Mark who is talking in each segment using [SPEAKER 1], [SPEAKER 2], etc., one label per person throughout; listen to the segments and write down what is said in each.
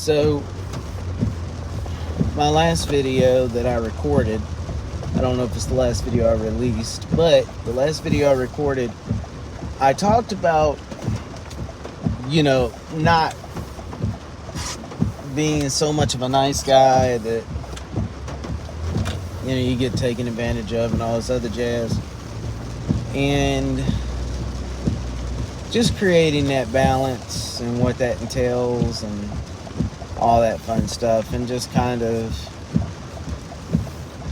[SPEAKER 1] So, my last video that I recorded, I don't know if it's the last video I released, but the last video I recorded, I talked about, not being so much of a nice guy that, you get taken advantage of and all this other jazz. And just creating that balance and what that entails and all that fun stuff, and just kind of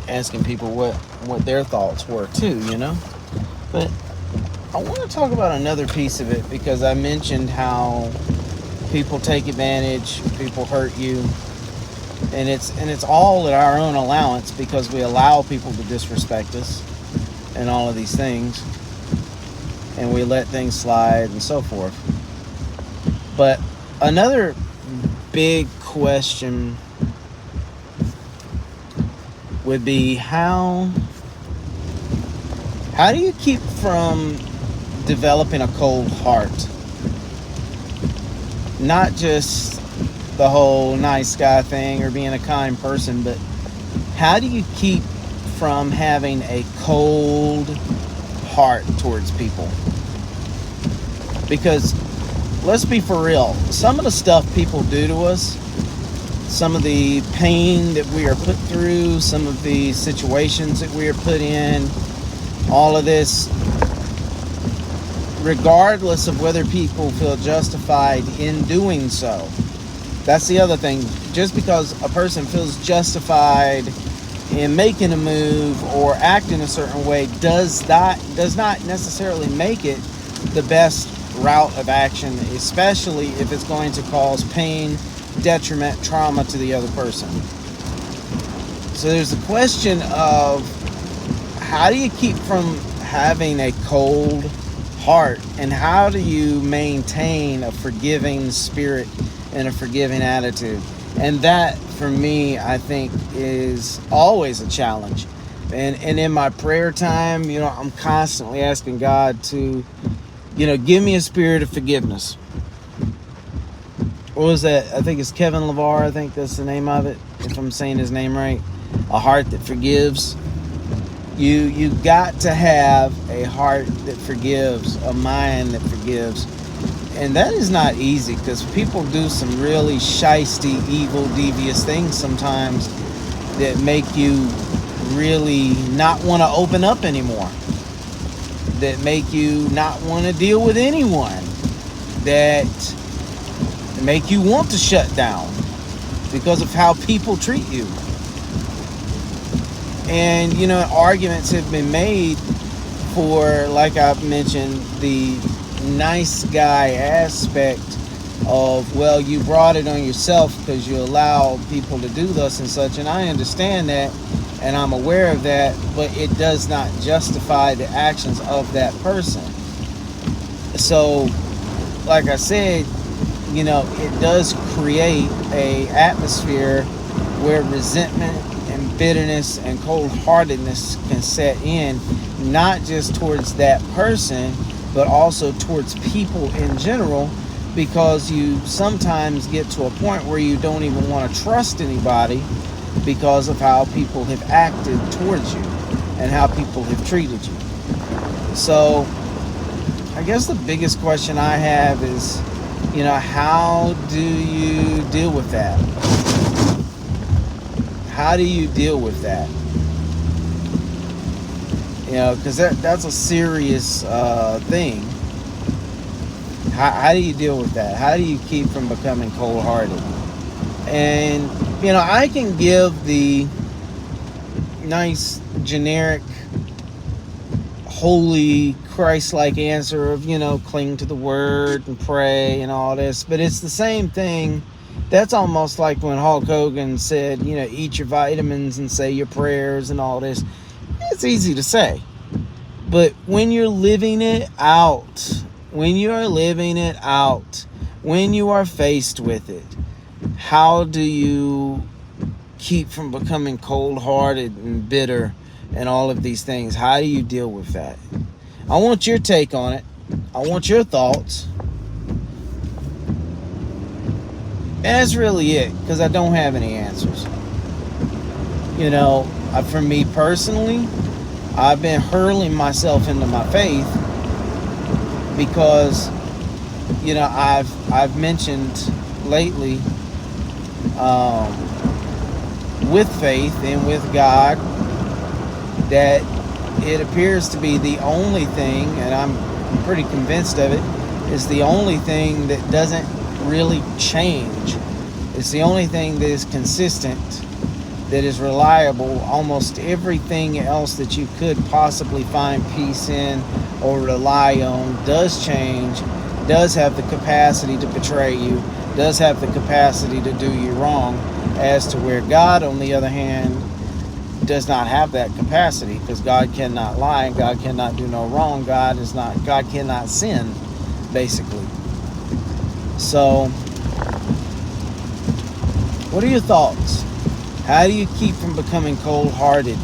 [SPEAKER 1] asking people what their thoughts were too, But I want to talk about another piece of it, because I mentioned how people take advantage, people hurt you, and it's all at our own allowance, because we allow people to disrespect us and all of these things, and we let things slide and so forth. But another big question would be how do you keep from developing a cold heart? Not just the whole nice guy thing or being a kind person, but how do you keep from having a cold heart towards people? Because let's be for real, some of the stuff people do to us, some of the pain that we are put through, some of the situations that we are put in, all of this, regardless of whether people feel justified in doing so. That's the other thing. Just because a person feels justified in making a move or acting a certain way does not necessarily make it the best route of action, especially if it's going to cause pain, detriment, trauma to the other person. So there's the question of how do you keep from having a cold heart, and how do you maintain a forgiving spirit and a forgiving attitude? And that, for me, I think is always a challenge. And in my prayer time, I'm constantly asking God to, give me a spirit of forgiveness. What was that? I think it's Kevin LeVar. I think that's the name of it, if I'm saying his name right. A heart that forgives. You got to have a heart that forgives, a mind that forgives. And that is not easy, because people do some really shisty, evil, devious things sometimes that make you really not want to open up anymore, that make you not want to deal with anyone, that make you want to shut down because of how people treat you. And, arguments have been made for, like I mentioned, the nice guy aspect of, well, you brought it on yourself because you allow people to do this and such. And I understand that, and I'm aware of that, but it does not justify the actions of that person. So, like I said, it does create a atmosphere where resentment and bitterness and cold-heartedness can set in, not just towards that person, but also towards people in general, because you sometimes get to a point where you don't even want to trust anybody because of how people have acted towards you and how people have treated you. So I guess the biggest question I have is, how do you deal with that? How do you deal with that? Because that's a serious thing. How do you deal with that? How do you keep from becoming cold-hearted? And, I can give the nice, generic, holy, Christ-like answer of, cling to the word and pray and all this. But it's the same thing. That's almost like when Hulk Hogan said, eat your vitamins and say your prayers and all this. It's easy to say. But when you're living it out, when you are faced with it, how do you keep from becoming cold-hearted and bitter and all of these things? How do you deal with that? I want your take on it. I want your thoughts. And that's really it, because I don't have any answers. You know, for me personally, I've been hurling myself into my faith because, you know, I've mentioned lately, with faith and with God, that it appears to be the only thing, and I'm pretty convinced of it, is the only thing that doesn't really change. It's the only thing that is consistent, that is reliable. Almost everything else that you could possibly find peace in or rely on does change, does have the capacity to betray you, does have the capacity to do you wrong, as to where God, on the other hand, does not have that capacity, because God cannot lie, God cannot do no wrong, God cannot sin, basically. So, what are your thoughts? How do you keep from becoming cold-hearted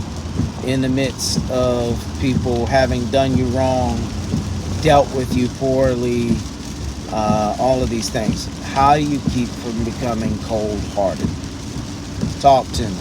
[SPEAKER 1] in the midst of people having done you wrong, dealt with you poorly, all of these things? How do you keep from becoming cold-hearted? Talk to me.